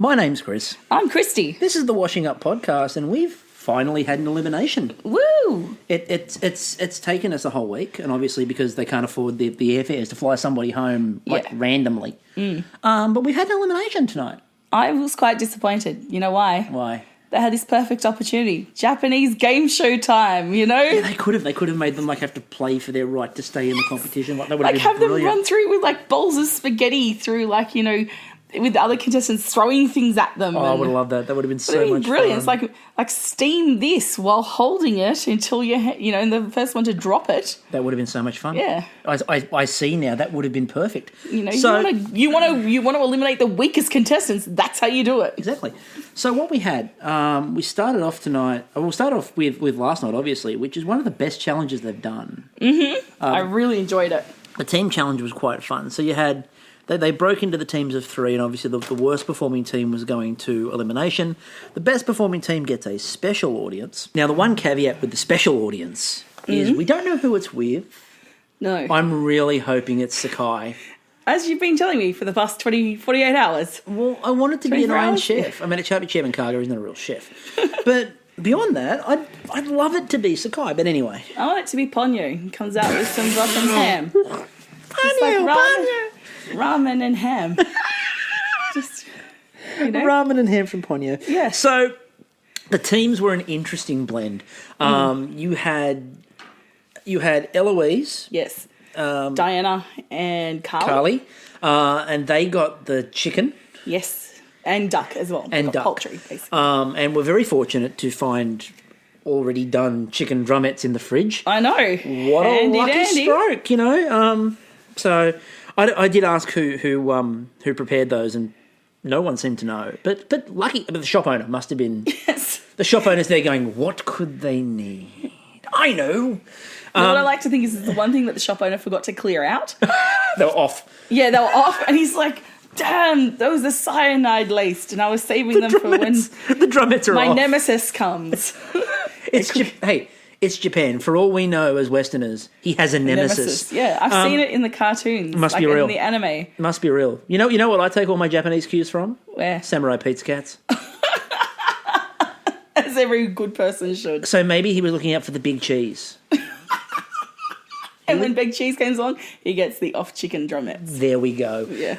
My name's Chris. I'm Christy. This is the Washing Up Podcast, and we've finally had an elimination. Woo! It's taken us a whole week, and obviously because they can't afford the airfares to fly somebody home randomly. But we've had an elimination tonight. I was quite disappointed. You know why? Why? They had this perfect opportunity. Japanese game show time, you know? Yeah, they could have made them have to play for their right to stay in the competition. That would have been have brilliant. them run through with bowls of spaghetti through with the other contestants throwing things at them. Oh, I would have loved that. That would have been so much brilliant. fun. It's like steam this while holding it until you're the first one to drop it. That would have been so much fun. Yeah. I see now. That would have been perfect. You want to eliminate the weakest contestants. That's how you do it. Exactly. So what we had, we started off tonight. We'll start off with last night, obviously, which is one of the best challenges they've done. I really enjoyed it. The team challenge was quite fun. So you had. They broke into the teams of three, and obviously the worst performing team was going to elimination. The best performing team gets a special audience. Now, the one caveat with the special audience is we don't know who it's with. No. I'm really hoping it's Sakai. As you've been telling me for the past 48 hours. Well, I want it to be an own hours? chef. I mean, Chairman Kaga is not a real chef. But beyond that, I'd love it to be Sakai. But anyway. I want it to be Ponyo. He comes out with some Russian ham. Ponyo. Ramen and ham. Just, Ramen and ham from Ponyo. Yeah. So the teams were an interesting blend. You had Eloise. Yes. Diana and Carly. And they got the chicken. Yes. And duck as well. And duck. Poultry, basically. And we're very fortunate to find already done chicken drumettes in the fridge. I know. What a lucky stroke, So I did ask who prepared those, and no one seemed to know. But lucky, the shop owner must have been. Yes. The shop owner's there going, what could they need? I know. What I like to think is the one thing that the shop owner forgot to clear out. They were off. Yeah, they were off, and he's like, damn, those are cyanide laced, and I was saving them for when the drumettes are my off. nemesis comes. It's Japan. For all we know as Westerners, he has a nemesis. Yeah, I've seen it in the cartoons. Must be real. In the anime. Must be real. You know what I take all my Japanese cues from? Where? Samurai Pete's cats. As every good person should. So maybe he was looking out for the big cheese. And when big cheese comes along, he gets the off chicken drumettes. There we go. Yeah.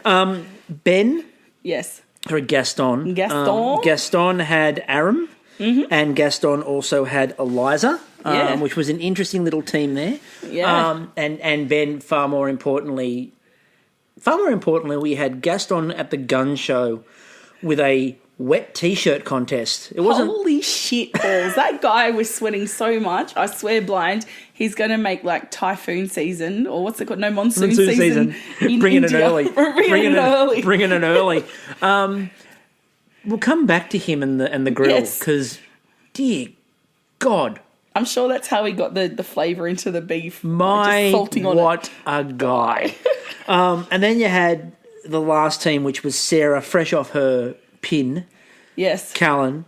Ben. Yes. Or Gaston. Gaston had Aram. And Gaston also had Eliza, which was an interesting little team there. Yeah. And Ben, far more importantly, we had Gaston at the gun show with a wet T-shirt contest. It wasn't. Holy shit balls! That guy was sweating so much. I swear, blind. He's going to make typhoon season, or what's it called? No, monsoon season. Bringing it early. Bringing it early. We'll come back to him and the grill because, dear God, I'm sure that's how he got the flavour into the beef. What a guy! And then you had the last team, which was Sarah, fresh off her pin. Yes, Callan,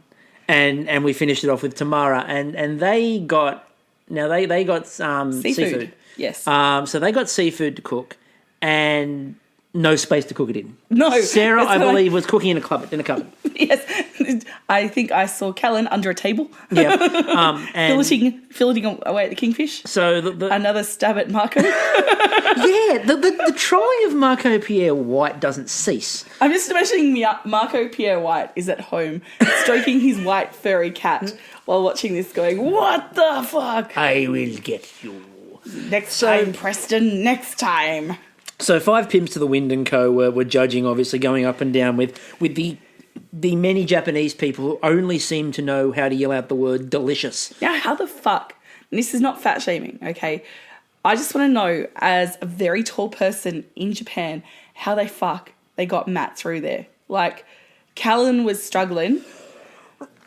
and we finished it off with Tamara, and they got seafood. Yes, so they got seafood to cook, and no space to cook it in. No, Sarah, I believe, was cooking in a cupboard. Yes, I think I saw Callan under a table. Yeah, and filleting away at the kingfish. So another stab at Marco. Yeah, the trolling of Marco Pierre White doesn't cease. I'm just imagining Marco Pierre White is at home stroking his white furry cat while watching this, going, "What the fuck? I will get you next time, Preston. Next time." So 5 Pimps to the Wind and Co. were judging, obviously going up and down with the many Japanese people who only seem to know how to yell out the word delicious. Now, how the fuck? And this is not fat shaming, okay? I just want to know, as a very tall person in Japan, how they got Matt through there. Callan was struggling.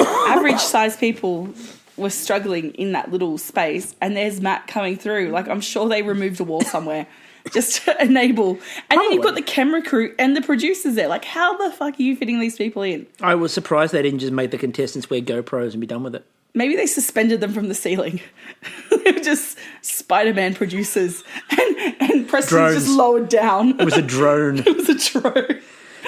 Average sized people were struggling in that little space, and there's Matt coming through. I'm sure they removed a wall somewhere. Just to enable. And Probably. Then you've got the camera crew and the producers there. How the fuck are you fitting these people in? I was surprised they didn't just make the contestants wear GoPros and be done with it. Maybe they suspended them from the ceiling. They were just Spider-Man producers. And Preston just lowered down. It was a drone. It was a drone.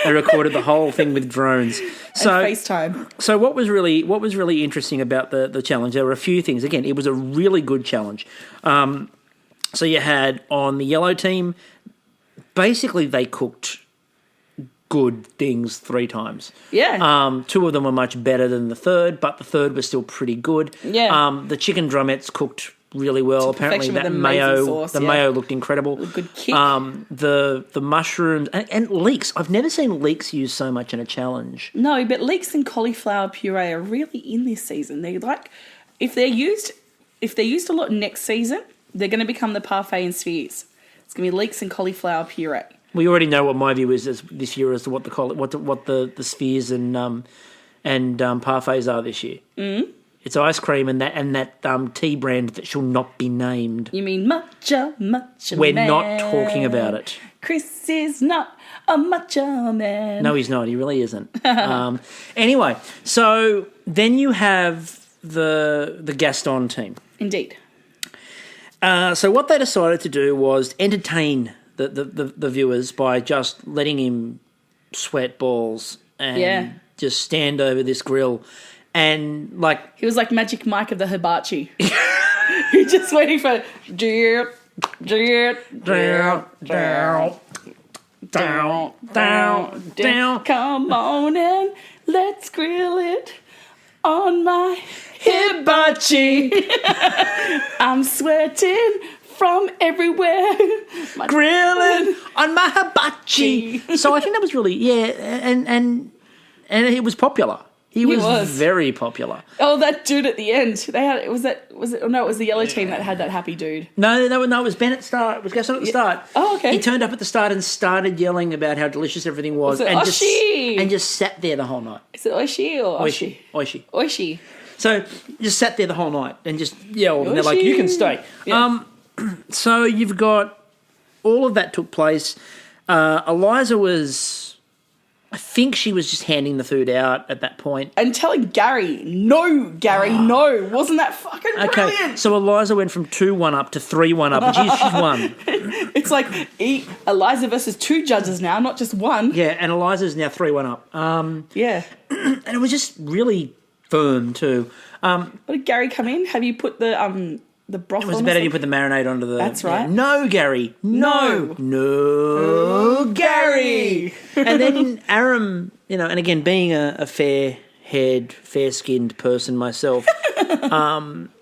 They recorded the whole thing with drones. So FaceTime. So what was really interesting about the challenge? There were a few things. Again, it was a really good challenge. So you had on the yellow team, basically they cooked good things 3 times. Yeah. 2 of them were much better than the third, but the third was still pretty good. Yeah. The chicken drumettes cooked really well. Apparently that mayo looked incredible. A good kick. The mushrooms and leeks. I've never seen leeks used so much in a challenge. No, but leeks and cauliflower puree are really in this season. They're like, if they're used a lot next season, they're going to become the parfait and spheres. It's going to be leeks and cauliflower puree. We already know what my view is this year as to what the spheres and parfaits are this year. Mm. It's ice cream and that tea brand that shall not be named. You mean matcha We're man. not talking about it. Chris is not a matcha man. No, he's not. He really isn't. Anyway, so then you have the Gaston team. Indeed. So what they decided to do was entertain the viewers by just letting him sweat balls and just stand over this grill and like... He was like Magic Mike of the hibachi. He just waiting for... Down. Come on and let's grill it on my hibachi. I'm sweating from everywhere. Grilling on my hibachi. So I think that was really, and it was popular. He was very popular. Oh, that dude at the end. It was the yellow team that had that happy dude. No, it was Ben at the start. It was Gaston at the start. Oh, okay. He turned up at the start and started yelling about how delicious everything was. Was it Oishi? And just sat there the whole night. Is it Oishi or Oishi? Oishi. So just sat there the whole night and just yelled. Oishi. And they're like, you can stay. Yeah. So you've got all of that took place. Eliza was... I think she was just handing the food out at that point. And telling Gary, no. Wasn't that fucking brilliant? Okay, so Eliza went from 2-1 up to 3-1 up, and she's won. It's like Eliza versus 2 judges now, not just 1. Yeah, and Eliza's now 3-1 up. Yeah. And it was just really firm too. What did Gary come in? Have you put the broth on? It was better you put the marinade onto the... That's right. Yeah. No, Gary. No, Gary. And then Aram, and again, being a fair-haired, fair-skinned person myself,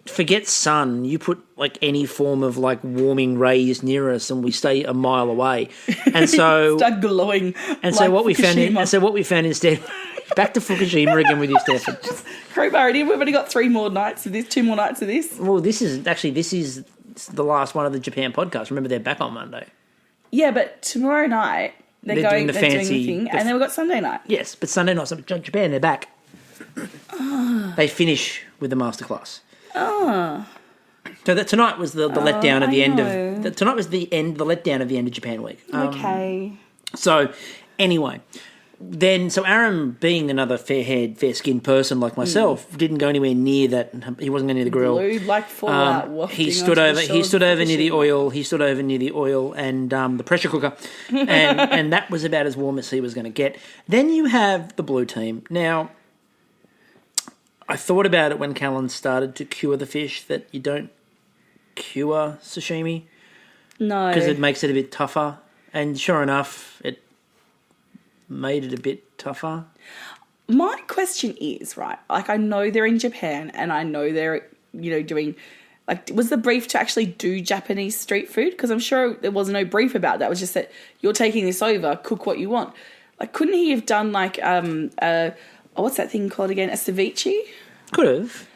forget sun. You put like any form of like warming rays near us, and we stay a mile away. And so start glowing. And like so what we found instead. Back to Fukushima again with you, Stefan. Crowbar, we've only got 3 more nights of this, 2 more nights of this. Well, this is the last one of the Japan podcast. Remember, they're back on Monday. Yeah, but tomorrow night they're doing the thing, and then we've got Sunday night. Yes, but Sunday night, Japan, they're back. They finish with the masterclass. Oh. So that tonight was the letdown of the end of... Tonight was the letdown of the end of Japan Week. Okay. So, anyway... Then, so Aram, being another fair-haired, fair-skinned person like myself, didn't go anywhere near that. He wasn't going near the grill. Glued like fallout. He stood over near the oil. He stood over near the oil and the pressure cooker, and that was about as warm as he was going to get. Then you have the blue team. Now, I thought about it when Callan started to cure the fish that you don't cure sashimi. No, because it makes it a bit tougher. And sure enough, it made it a bit tougher. My question is, right, like I know they're in Japan and I know they're, doing, like, was the brief to actually do Japanese street food? Because I'm sure there was no brief about that. It was just that you're taking this over, cook what you want. Like, couldn't he have done like, what's that thing called again? A ceviche? Could have.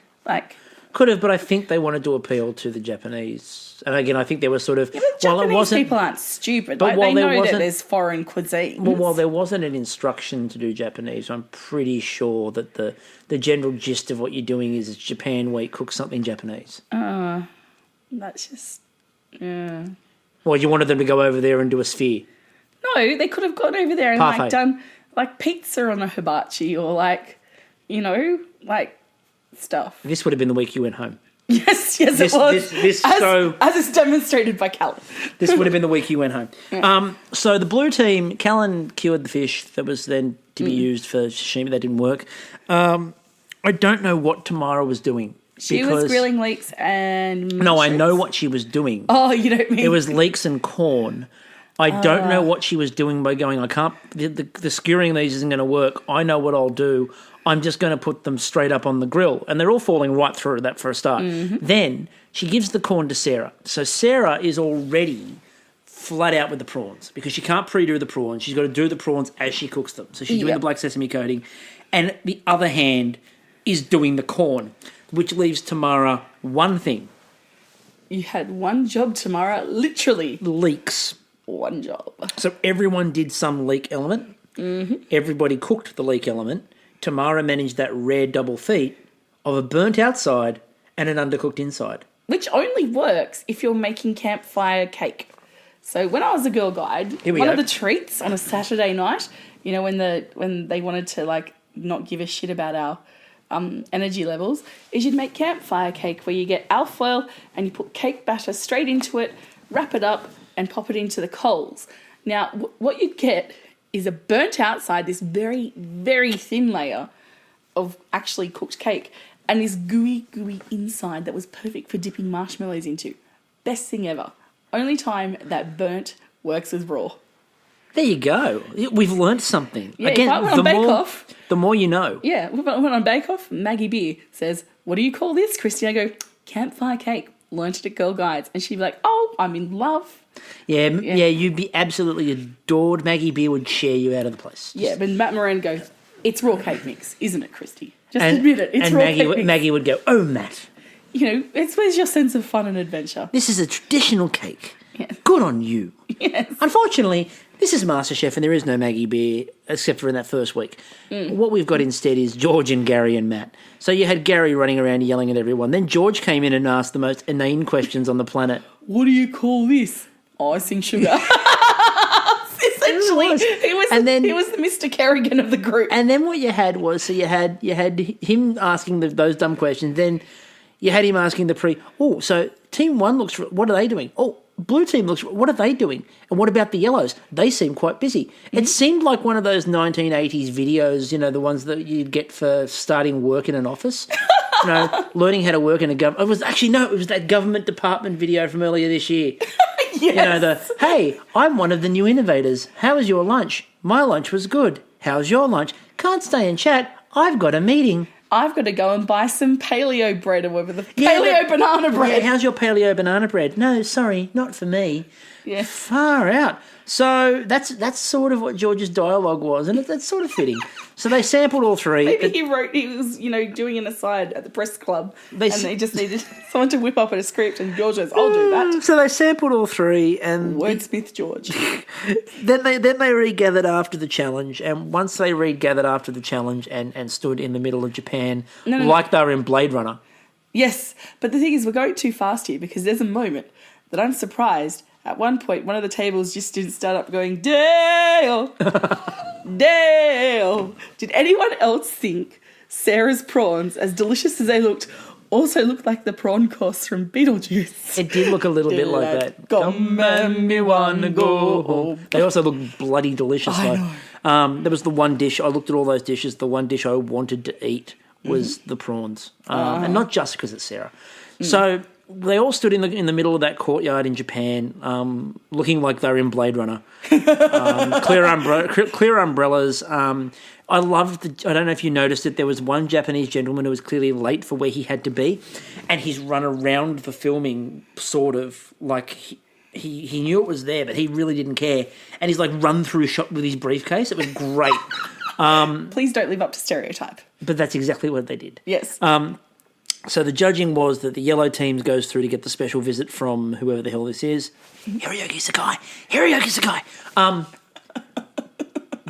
Could have, but I think they wanted to appeal to the Japanese. And again, I think there was sort of... Yeah, but Japanese people aren't stupid. But they know that there's foreign cuisine. Well, while there wasn't an instruction to do Japanese, I'm pretty sure that the general gist of what you're doing is Japan Week, cook something Japanese. That's just... Yeah. Well, you wanted them to go over there and do a sphere. No, they could have gone over there and done pizza on a hibachi or stuff. This would have been the week you went home. Yes, it was. As is demonstrated by Callan. This would have been the week he went home. Yeah. So the blue team, Callan cured the fish that was then to be used for sashimi. That didn't work. I don't know what Tamara was doing. She was grilling leeks and No, I know what she was doing. Oh, you don't mean... It was leeks and corn. I don't know what she was doing by going, I can't... The skewering these isn't going to work. I know what I'll do. I'm just going to put them straight up on the grill. And they're all falling right through that for a start. Mm-hmm. Then she gives the corn to Sarah. So Sarah is already flat out with the prawns because she can't pre-do the prawns. She's got to do the prawns as she cooks them. So she's doing the black sesame coating. And the other hand is doing the corn, which leaves Tamara one thing. You had one job, Tamara, literally. Leeks. One job. So everyone did some leek element. Mm-hmm. Everybody cooked the leek element. Tamara managed that rare double feat of a burnt outside and an undercooked inside. Which only works if you're making campfire cake. So when I was a girl guide, one of the treats on a Saturday night, you know, when they wanted to like not give a shit about our energy levels, is you'd make campfire cake where you get alfoil and you put cake batter straight into it, wrap it up and pop it into the coals. Now, what you'd get is a burnt outside, this very, very thin layer of actually cooked cake, and this gooey inside that was perfect for dipping marshmallows into. Best thing ever. Only time that burnt works with raw. There you go. We've learned something. Yeah, again, if I went on Bake Off... The more you know. Yeah, when I went on Bake Off, Maggie B says, what do you call this, Christy? I go, campfire cake. Learned it at Girl Guides. And she'd be like, oh, I'm in love. Yeah, you'd be absolutely adored. Maggie B would share you out of the place. Yeah, but Matt Moran goes, it's raw cake mix, isn't it, Christy? Just admit it, it's raw cake mix. And Maggie would go, oh, Matt. You know, where's your sense of fun and adventure? This is a traditional cake. Yes. Good on you. Yes. Unfortunately, this is MasterChef and there is no Maggie Beer except for in that first week. What we've got instead is George and Gary and Matt. So you had Gary running around yelling at everyone. Then George came in and asked the most inane questions on the planet. What do you call this? Icing sugar. Essentially, he was the Mr. Kerrigan of the group. And then what you had was, so you had him asking those dumb questions. Then you had him asking so team one looks, what are they doing? Oh, blue team looks, what are they doing? And what about the yellows? They seem quite busy. Mm-hmm. It seemed like one of those 1980s videos, you know, the ones that you'd get for starting work in an office. You know, learning how to work in a government. It was that government department video from earlier this year. Yes. You know, hey, I'm one of the new innovators. How was your lunch? My lunch was good. How's your lunch? Can't stay and chat. I've got a meeting. I've got to go and buy some paleo bread or whatever. Paleo banana bread. Yeah, how's your paleo banana bread? No, sorry, not for me. Yeah. Far out. So that's sort of what George's dialogue was, and that's sort of fitting. So they sampled all three. Maybe he was, you know, doing an aside at the press club, and they just needed someone to whip up a script, and George goes, I'll do that. So they sampled all three, and Wordsmith George. then they regathered after the challenge, and once they regathered after the challenge and stood in the middle of Japan, like they were in Blade Runner. Yes, but the thing is, we're going too fast here because there's a moment that I'm surprised. At one point, one of the tables just didn't start up going, Dale! Dale! Did anyone else think Sarah's prawns, as delicious as they looked, also looked like the prawn course from Beetlejuice? It did look a little bit like that. Come and me wanna go home. They also look bloody delicious, though. There was the one dish, I looked at all those dishes, the one dish I wanted to eat was the prawns. And not just because it's Sarah. So they all stood in the middle of that courtyard in Japan, looking like they were in Blade Runner. Clear umbrellas. I loved I don't know if you noticed it, there was one Japanese gentleman who was clearly late for where he had to be, and he's run around the filming sort of like he knew it was there, but he really didn't care. And he's like run through a shop with his briefcase. It was great. Please don't live up to stereotype. But that's exactly what they did. Yes. So the judging was that the yellow team goes through to get the special visit from whoever the hell this is. Hiroyuki Sakai.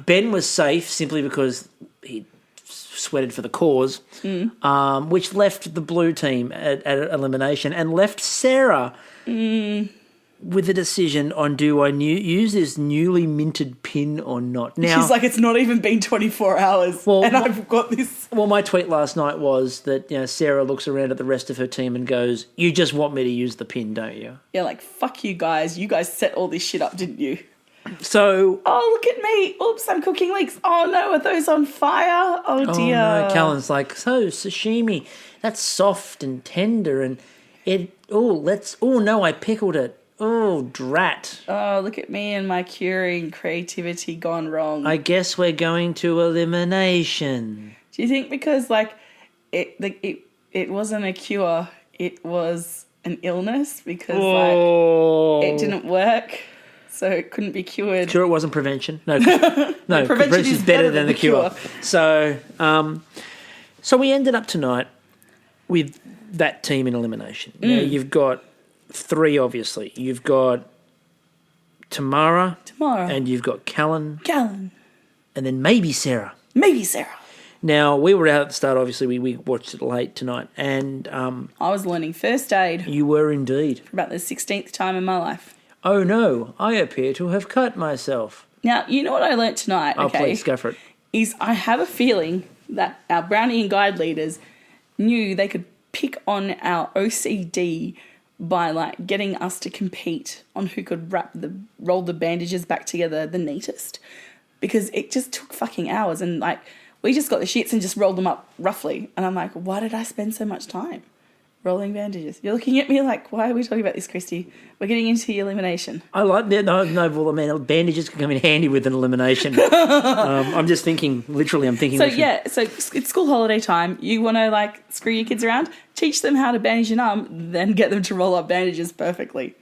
Ben was safe simply because he sweated for the cause, which left the blue team at elimination and left Sarah with a decision on do I use this newly minted pin or not. Now, She's like, it's not even been 24 hours and I've got this. Well, my tweet last night was that Sarah looks around at the rest of her team and goes, "You just want me to use the pin, don't you?" Yeah, like, fuck you guys. You guys set all this shit up, didn't you? So... Oh, look at me. Oops, I'm cooking leeks. Oh, no, are those on fire? Oh, dear. Oh, no. Callan's like, so, sashimi, that's soft and tender and it... Oh, no, I pickled it. Oh, drat. Oh, look at me and my curing creativity gone wrong. I guess we're going to elimination. Do you think because, like, it wasn't a cure, it was an illness because, like, it didn't work, so it couldn't be cured? Sure, it wasn't prevention. No, prevention is better than the cure. So we ended up tonight with that team in elimination. Now, you've got 3, obviously. You've got Tamara. And you've got Callan. And then maybe Sarah. Now, we were out at the start, obviously. We watched it late tonight. And I was learning first aid. You were indeed. For about the 16th time in my life. Oh, no. I appear to have cut myself. Now, you know what I learnt tonight, okay? Oh, please, go for it. Is I have a feeling that our Brownie and Guide leaders knew they could pick on our OCD by, like, getting us to compete on who could roll the bandages back together the neatest. Because it just took fucking hours and, like, we just got the shits and just rolled them up roughly. And I'm like, why did I spend so much time rolling bandages? You're looking at me like, why are we talking about this, Christy? We're getting into the elimination. I like that. No, well, I mean, bandages can come in handy with an elimination. I'm just thinking, literally, I'm thinking. So, so it's school holiday time. You want to, like, screw your kids around? Teach them how to bandage an arm, then get them to roll up bandages perfectly.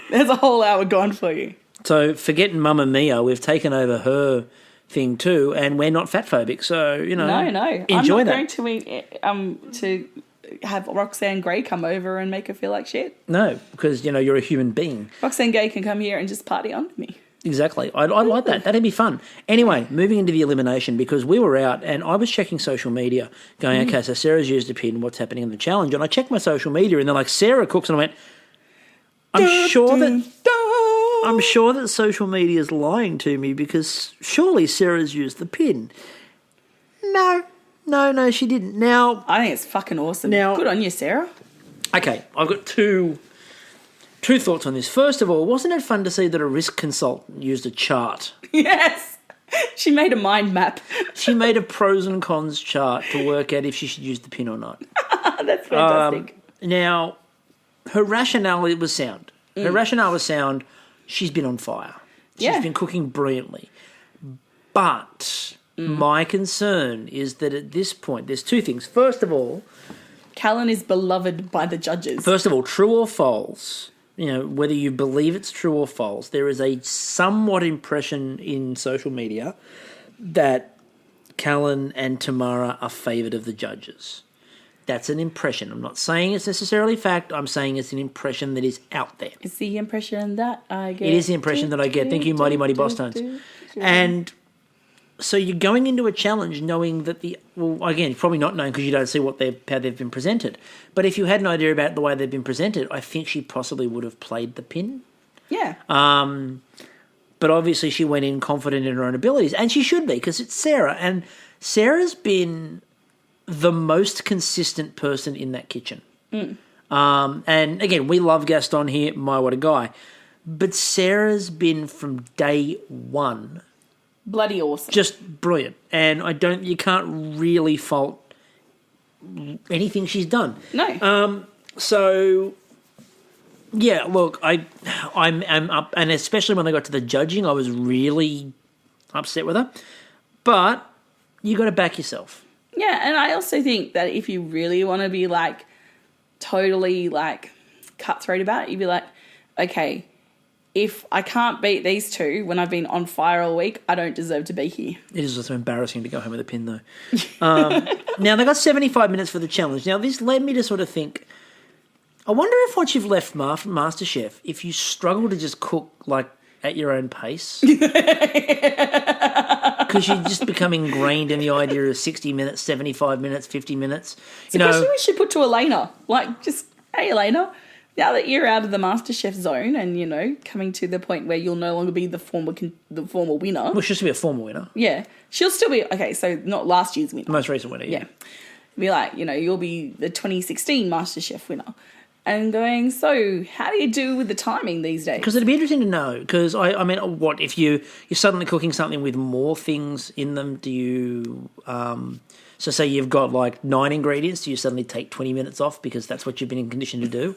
There's a whole hour gone for you. So, forgetting Mamma Mia, we've taken over her thing too, and we're not fat phobic, so, No. enjoy I'm that. not going to have Roxanne Gray come over and make her feel like shit. No, because, you're a human being. Roxanne Gray can come here and just party on me. Exactly. I like that. That'd be fun. Anyway, moving into the elimination, because we were out and I was checking social media going, okay, so Sarah's used a pin, what's happening in the challenge? And I checked my social media and they're like, Sarah cooks, and I went, I'm sure that social media is lying to me because surely Sarah's used the pin. No, she didn't. Now, I think it's fucking awesome. Now, good on you, Sarah. Okay, I've got two thoughts on this. First of all, wasn't it fun to see that a risk consultant used a chart? Yes. She made a mind map. She made a pros and cons chart to work out if she should use the pin or not. That's fantastic. Now, her rationale was sound. Her rationale was sound. She's been on fire. She's been cooking brilliantly. But my concern is that at this point, there's 2 things. First of all, Callan is beloved by the judges. First of all, true or false, whether you believe it's true or false, there is a somewhat impression in social media that Callan and Tamara are favoured of the judges. That's an impression. I'm not saying it's necessarily fact. I'm saying it's an impression that is out there. It's the impression that I get. It is the impression that I get. Thank you, Mighty Boss Tones. And so you're going into a challenge knowing that again, probably not knowing because you don't see how they've been presented. But if you had an idea about the way they've been presented, I think she possibly would have played the pin. Yeah. But obviously she went in confident in her own abilities, and she should be because it's Sarah. And Sarah's been the most consistent person in that kitchen. And again, we love Gaston here. My, what a guy. But Sarah's been from day one bloody awesome. Just brilliant. And you can't really fault anything she's done. No. So yeah, look, I'm up, and especially when they got to the judging, I was really upset with her. But you got to back yourself. Yeah, and I also think that if you really want to be like totally like cutthroat about it, you'd be like, okay, if I can't beat these 2 when I've been on fire all week, I don't deserve to be here. It is also embarrassing to go home with a pin, though. Now, they got 75 minutes for the challenge. Now, this led me to sort of think, I wonder if once you've left MasterChef, if you struggle to just cook, like, at your own pace. Because you just become ingrained in the idea of 60 minutes, 75 minutes, 50 minutes. So, we should put to Elena. Like, just, hey, Elena, now that you're out of the MasterChef zone and, you know, coming to the point where you'll no longer be the former winner. Well, she'll still be a former winner. Yeah. She'll still be, okay, so not last year's winner. The most recent winner, yeah. Be like, you know, you'll be the 2016 MasterChef winner. And going, so how do you do with the timing these days? Because it'd be interesting to know. Because, I mean, what, if you're suddenly cooking something with more things in them, do you... So say you've got like 9 ingredients, do you suddenly take 20 minutes off because that's what you've been conditioned to do?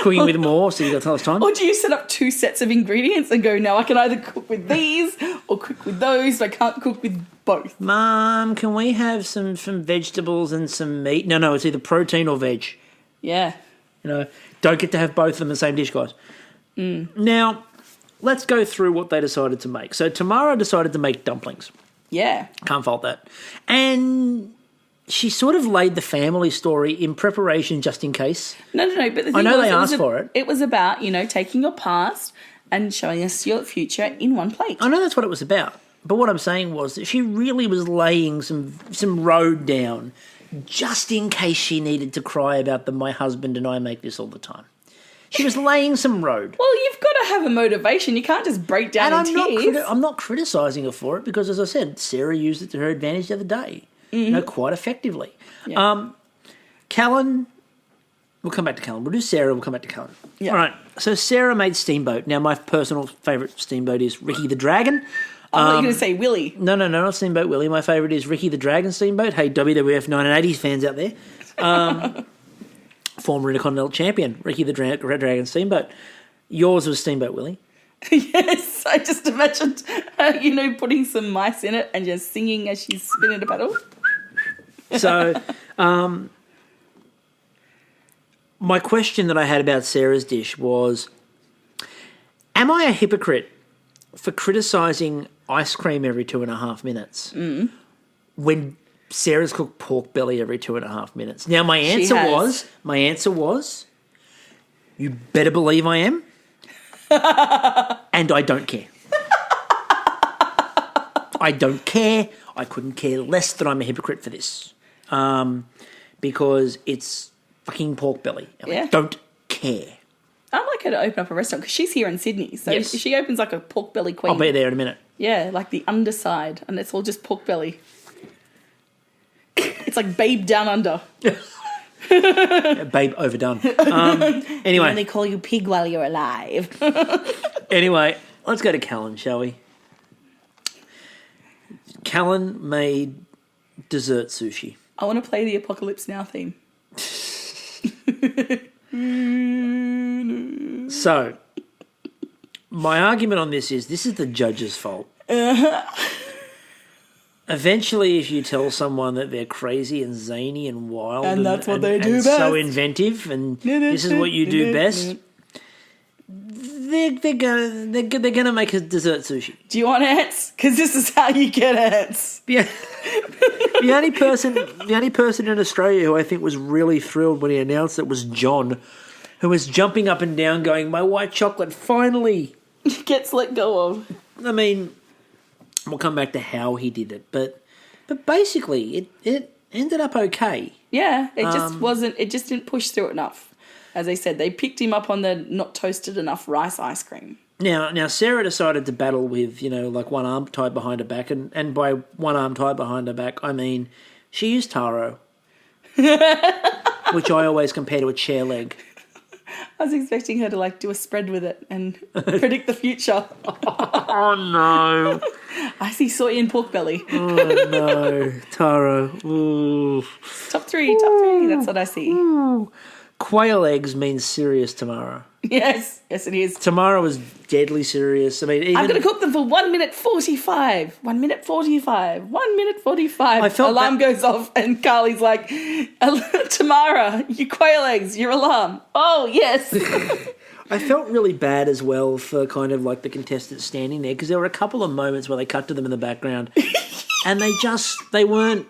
Cooking with more, so you've got less time? Or do you set up 2 sets of ingredients and go, no, I can either cook with these or cook with those, but I can't cook with both? Mum, can we have some vegetables and some meat? No, it's either protein or veg. Yeah. You know, don't get to have both of them in the same dish, guys. Now, let's go through what they decided to make. So Tamara decided to make dumplings. Yeah. Can't fault that. And she sort of laid the family story in preparation just in case. No. But the thing I know was, they asked for it. It was about, you know, taking your past and showing us your future in one plate. I know that's what it was about. But what I'm saying was that she really was laying some road down just in case she needed to cry about my husband and I make this all the time. She was laying some road. Well, you've got to have a motivation. You can't just break down in tears. I'm not criticising her for it because, as I said, Sarah used it to her advantage the other day. You know, quite effectively. Yeah. Callan, we'll come back to Callan. We'll do Sarah, we'll come back to Callan. Yeah. All right, so Sarah made Steamboat. Now, my personal favourite Steamboat is Ricky the Dragon. I thought you were going to say Willy. No, not Steamboat Willie. My favourite is Ricky the Dragon Steamboat. Hey, WWF 1980s fans out there. Former Intercontinental Champion, Ricky the Dragon Steamboat. Yours was Steamboat Willie. Yes, I just imagined her, you know, putting some mice in it and just singing as she's spinning a paddle. So, my question that I had about Sarah's dish was, am I a hypocrite for criticising ice cream every 2.5 minutes when Sarah's cooked pork belly every 2.5 minutes? Now, my answer was, you better believe I am, and I don't care. I don't care. I couldn't care less that I'm a hypocrite for this, because it's fucking pork belly. I don't care. I'd like her to open up a restaurant because she's here in Sydney. So if she opens like a pork belly queen. I'll be there in a minute. Yeah, like the underside, and it's all just pork belly. It's like Babe Down Under. Babe overdone. Anyway. They only call you pig while you're alive. Anyway, let's go to Callan, shall we? Callan made dessert sushi. I want to play the Apocalypse Now theme. So, my argument on this is the judge's fault. Eventually, if you tell someone that they're crazy and zany and wild and that's what they do and best, so inventive and this is what you do best, they're gonna make a dessert sushi. Do you want ants? Because this is how you get ants. Yeah. The only person in Australia who I think was really thrilled when he announced it was John, who was jumping up and down going, "My white chocolate finally gets let go of." I mean, we'll come back to how he did it, but basically it ended up okay. Yeah, it just wasn't. It just didn't push through enough. As I said, they picked him up on the not toasted enough rice ice cream. Now Sarah decided to battle with, like one arm tied behind her back, and by one arm tied behind her back, I mean she used taro, which I always compare to a chair leg. I was expecting her to do a spread with it and predict the future. Oh no! I see soy and pork belly. Oh no, taro. Ooh. Top three. That's what I see. Ooh. Quail eggs means serious, Tamara. Yes, it is. Tamara was deadly serious. I mean, I'm going to cook them for 1 minute 45. 1 minute 45. 1 minute 45. Alarm goes off and Carly's like, Tamara, your quail eggs, your alarm. Oh, yes. I felt really bad as well for kind of like the contestants standing there because there were a couple of moments where they cut to them in the background and they weren't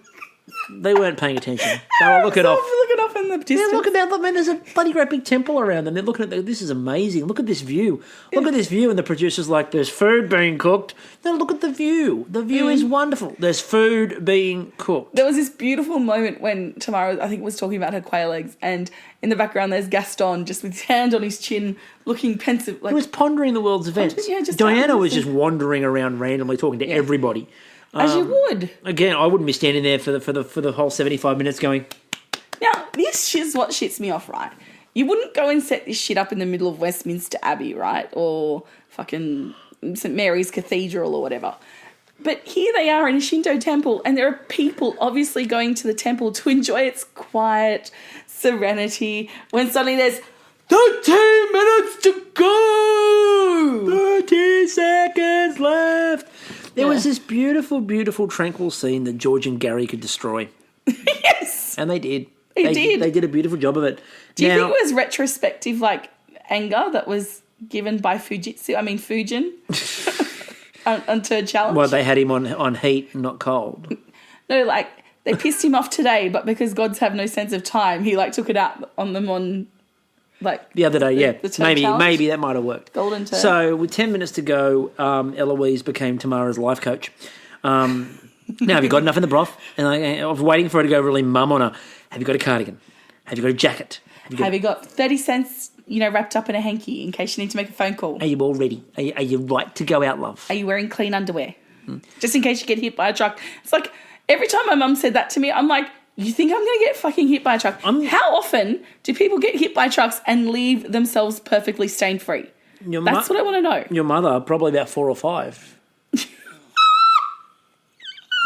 paying attention. They were looking off off in the distance. Yeah, look at that. I mean, there's a bloody great big temple around them. They're looking at this is amazing. Look at this view. Look at this view. And the producer's like, there's food being cooked. No, look at the view. The view is wonderful. There's food being cooked. There was this beautiful moment when Tamara, I think, was talking about her quail eggs, and in the background there's Gaston just with his hand on his chin, looking pensive. Like, He was pondering the world's events. Yeah, just Diana was just wandering around randomly talking to everybody. As you would. Again, I wouldn't be standing there for the whole 75 minutes going, Now, this is what shits me off, right? You wouldn't go and set this shit up in the middle of Westminster Abbey, right? Or fucking St Mary's Cathedral or whatever. But here they are in a Shinto temple, and there are people obviously going to the temple to enjoy its quiet serenity, when suddenly there's 13 minutes to go! 30 seconds left! There was this beautiful, beautiful, tranquil scene that George and Gary could destroy. Yes! And they did. They did. They did a beautiful job of it. Do you think it was retrospective, like, anger that was given by Fujin onto a challenge? Well, they had him on heat, not cold. No, like, they pissed him off today, but because gods have no sense of time, he, like, took it out on them on, like... The other day, the turd challenge. Maybe that might have worked. Golden turd. So, with 10 minutes to go, Eloise became Tamara's life coach. Now, have you got enough in the broth? And I was waiting for her to go really mum on her. Have you got a cardigan? Have you got a jacket? Have you got 30 cents, wrapped up in a hanky in case you need to make a phone call? Are you all ready? Are you right to go out, love? Are you wearing clean underwear? Just in case you get hit by a truck. It's like, every time my mum said that to me, I'm like, you think I'm going to get fucking hit by a truck? How often do people get hit by trucks and leave themselves perfectly stain-free? That's what I want to know. Your mother, probably about 4 or 5.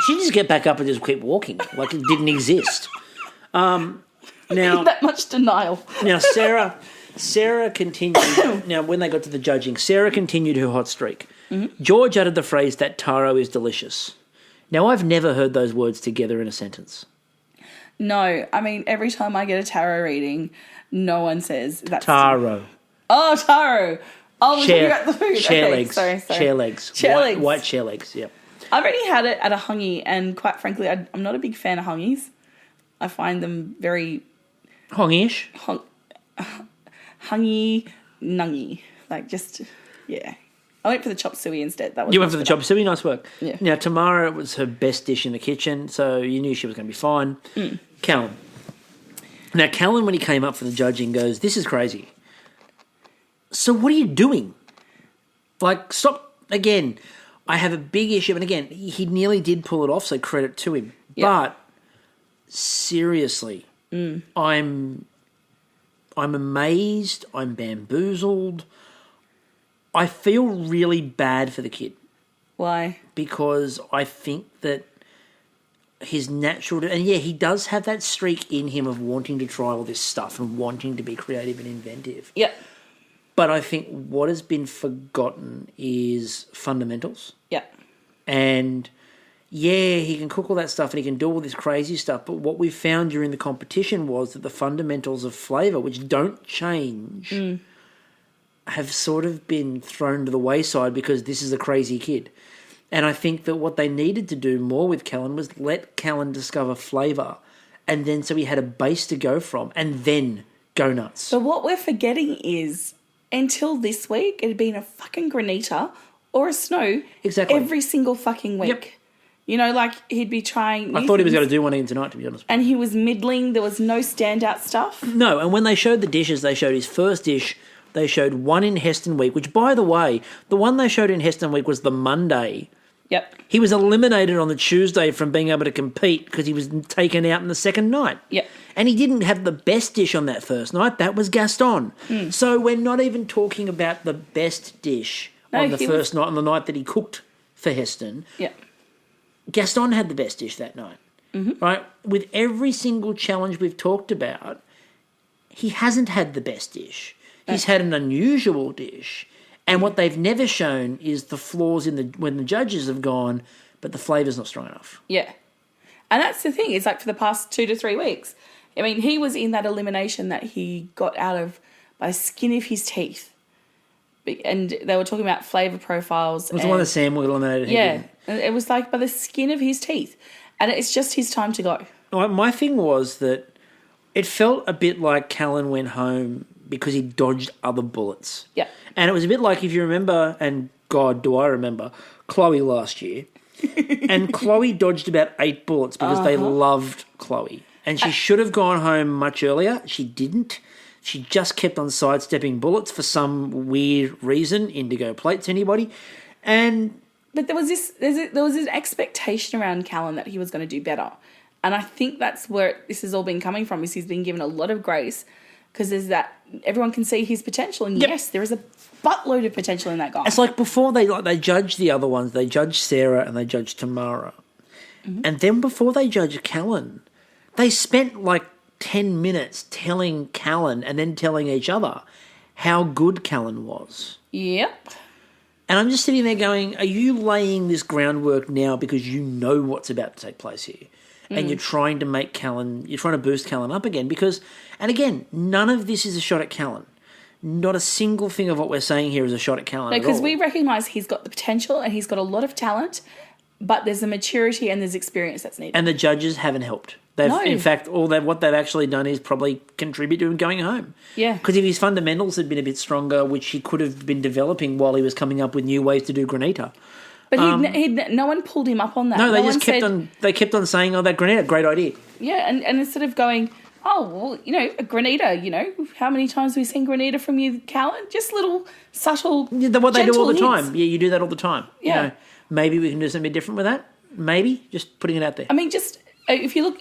She just get back up and just keep walking like it didn't exist. Now that much denial. Now Sarah continued. Now when they got to the judging, Sarah continued her hot streak. Mm-hmm. George uttered the phrase that taro is delicious. Now I've never heard those words together in a sentence. No, I mean every time I get a tarot reading, no one says that. Taro. Oh, taro. Oh, we're talking about the food. Chair okay, legs. Sorry. Chair legs. Chair legs. White chair legs. Yep. I've already had it at a hungy, and quite frankly, I'm not a big fan of hungies. I find them very... Hongy-ish? Hungy, nungy. Like, just, yeah. I went for the chop suey instead. You went for the chop suey? Nice work. Yeah. Now, Tamara was her best dish in the kitchen, so you knew she was going to be fine. Callan. Now, Callan, when he came up for the judging, goes, this is crazy. So what are you doing? Like, stop. Again, I have a big issue. And again, he nearly did pull it off, so credit to him. Yep. But seriously, I'm amazed. I'm bamboozled. I feel really bad for the kid. Why? Because I think that his natural... And yeah, he does have that streak in him of wanting to try all this stuff and wanting to be creative and inventive. Yep. But I think what has been forgotten is fundamentals. Yep. And yeah, he can cook all that stuff and he can do all this crazy stuff. But what we found during the competition was that the fundamentals of flavour, which don't change, have sort of been thrown to the wayside because this is a crazy kid. And I think that what they needed to do more with Callan was let Callan discover flavour, and then so he had a base to go from, and then go nuts. But what we're forgetting is, until this week, it had been a fucking granita or a snow every single fucking week. Yep. You know, like he'd be trying... I thought he was going to do one again tonight, to be honest. And he was middling. There was no standout stuff. No, and when they showed the dishes, they showed his first dish. They showed one in Heston Week, which, by the way, the one they showed in Heston Week was the Monday. Yep. He was eliminated on the Tuesday from being able to compete because he was taken out in the second night. Yep. And he didn't have the best dish on that first night. That was Gaston. So we're not even talking about the best dish on the first night, on the night that he cooked for Heston. Yep. Gaston had the best dish that night. Right? With every single challenge we've talked about, he hasn't had the best dish. He's had an unusual dish. And what they've never shown is the flaws in when the judges have gone, but the flavour's not strong enough. Yeah. And that's the thing. It's like for the past 2 to 3 weeks. I mean, he was in that elimination that he got out of by the skin of his teeth. And they were talking about flavour profiles. It was the one that Sam was eliminated. Yeah. And it was like by the skin of his teeth. And it's just his time to go. My thing was that It felt a bit like Callan went home because he dodged other bullets. Yeah. And it was a bit like, if you remember, and God, do I remember, Chloe last year. And Chloe dodged about 8 bullets because they loved Chloe. And she should have gone home much earlier. She didn't. She just kept on sidestepping bullets for some weird reason. Indigo plates, anybody? But there was this expectation around Callan that he was going to do better. And I think that's where this has all been coming from, is he's been given a lot of grace because there's that everyone can see his potential. And yes, there is a buttload of potential in that guy. It's like before they judged the other ones, they judged Sarah and they judged Tamara. Mm-hmm. And then before they judged Callan, they spent like 10 minutes telling Callan and then telling each other how good Callan was. Yep. And I'm just sitting there going, are you laying this groundwork now because you know what's about to take place here? And you're trying to make Callan, you're trying to boost Callan up again because, and again, none of this is a shot at Callan. Not a single thing of what we're saying here is a shot at Callan. No, because we recognise he's got the potential and he's got a lot of talent, but there's a maturity and there's experience that's needed. And the judges haven't helped. In fact, what they've actually done is probably contribute to him going home. Yeah. Because if his fundamentals had been a bit stronger, which he could have been developing while he was coming up with new ways to do Granita. But no one pulled him up on that. No, they kept on saying, oh, that Granita, great idea. Yeah, and instead of going, oh, well, a Granita, how many times have we seen Granita from you, Callan? Just little subtle, what they do all the hints. time. Yeah, you do that all the time. Yeah. Maybe we can do something different with that. Maybe. Just putting it out there. I mean, just, if you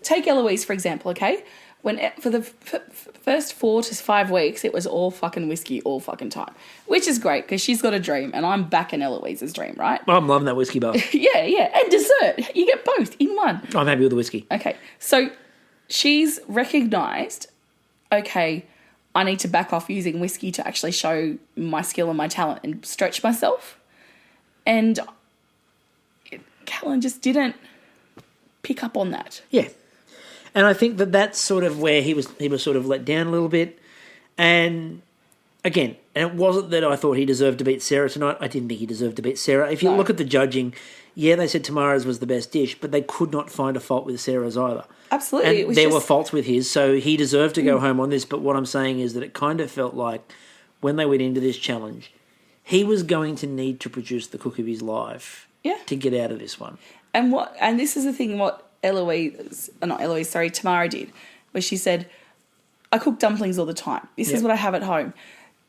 take Eloise, for example, okay? For the first 4 to 5 weeks, it was all fucking whiskey all fucking time, which is great because she's got a dream and I'm back in Eloise's dream, right? Oh, I'm loving that whiskey bar. Yeah, and dessert. You get both in one. I'm happy with the whiskey. Okay, so she's recognised, okay, I need to back off using whiskey to actually show my skill and my talent and stretch myself. And Callan just didn't pick up on that. Yeah. And I think that's sort of where he was sort of let down a little bit. And again, and it wasn't that I thought he deserved to beat Sarah tonight. I didn't think he deserved to beat Sarah. If you look at the judging, yeah, they said Tamara's was the best dish, but they could not find a fault with Sarah's either. Absolutely. And there were faults with his, so he deserved to go home on this. But what I'm saying is that it kind of felt like when they went into this challenge, he was going to need to produce the cook of his life to get out of this one. And this is the thing, what Tamara did, where she said, I cook dumplings all the time. This is what I have at home.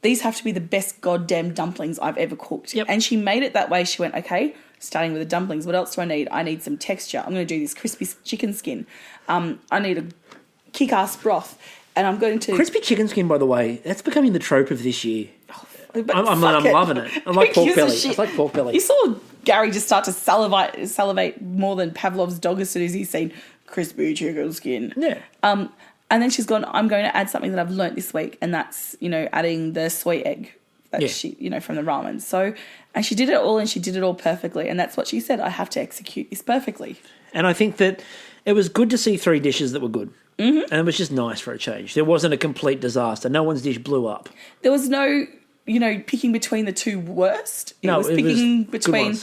These have to be the best goddamn dumplings I've ever cooked. Yep. And she made it that way. She went, okay, starting with the dumplings, what else do I need? I need some texture. I'm going to do this crispy chicken skin. I need a kick-ass broth. And I'm going to... Crispy chicken skin, by the way, that's becoming the trope of this year. I'm loving it. I like pork belly. It's like pork belly. You saw Gary just start to salivate more than Pavlov's dog as soon as he's seen crispy chicken skin. Yeah. And then she's gone, I'm going to add something that I've learnt this week, and that's, adding the soy egg that she, from the ramen. So, and she did it all, and she did it all perfectly. And that's what she said, I have to execute this perfectly. And I think that it was good to see 3 dishes that were good. Mm-hmm. And it was just nice for a change. There wasn't a complete disaster. No one's dish blew up. There was no... picking between the 2 worst. It was picking between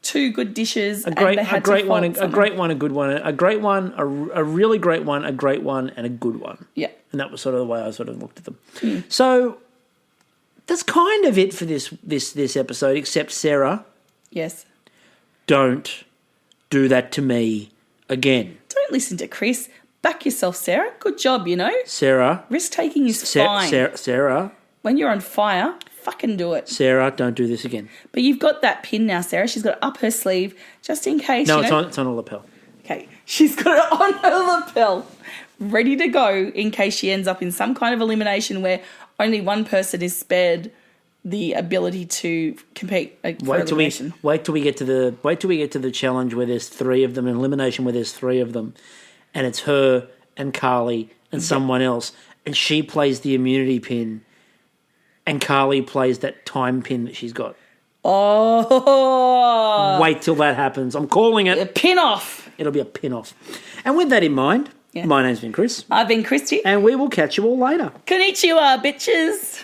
2 good dishes. A great one, a good one, a great one, a really great one, a great one, and a good one. Yeah. And that was sort of the way I sort of looked at them. Mm. So that's kind of it for this episode, except Sarah. Yes. Don't do that to me again. Don't listen to Chris. Back yourself, Sarah. Good job, Sarah. Risk-taking is fine. Sarah. When you're on fire, fucking do it. Sarah, don't do this again. But you've got that pin now, Sarah. She's got it up her sleeve just in case. No, it's on a lapel. Okay. She's got it on her lapel, ready to go in case she ends up in some kind of elimination where only one person is spared the ability to compete for elimination. Wait till we get to the challenge where there's 3 of them, an elimination where there's 3 of them, and it's her and Carly and someone else, and she plays the immunity pin. And Carly plays that time pin that she's got. Oh. Wait till that happens. I'm calling it. A pin off. It'll be a pin off. And with that in mind, my name's been Chris. I've been Christy. And we will catch you all later. Konnichiwa, bitches.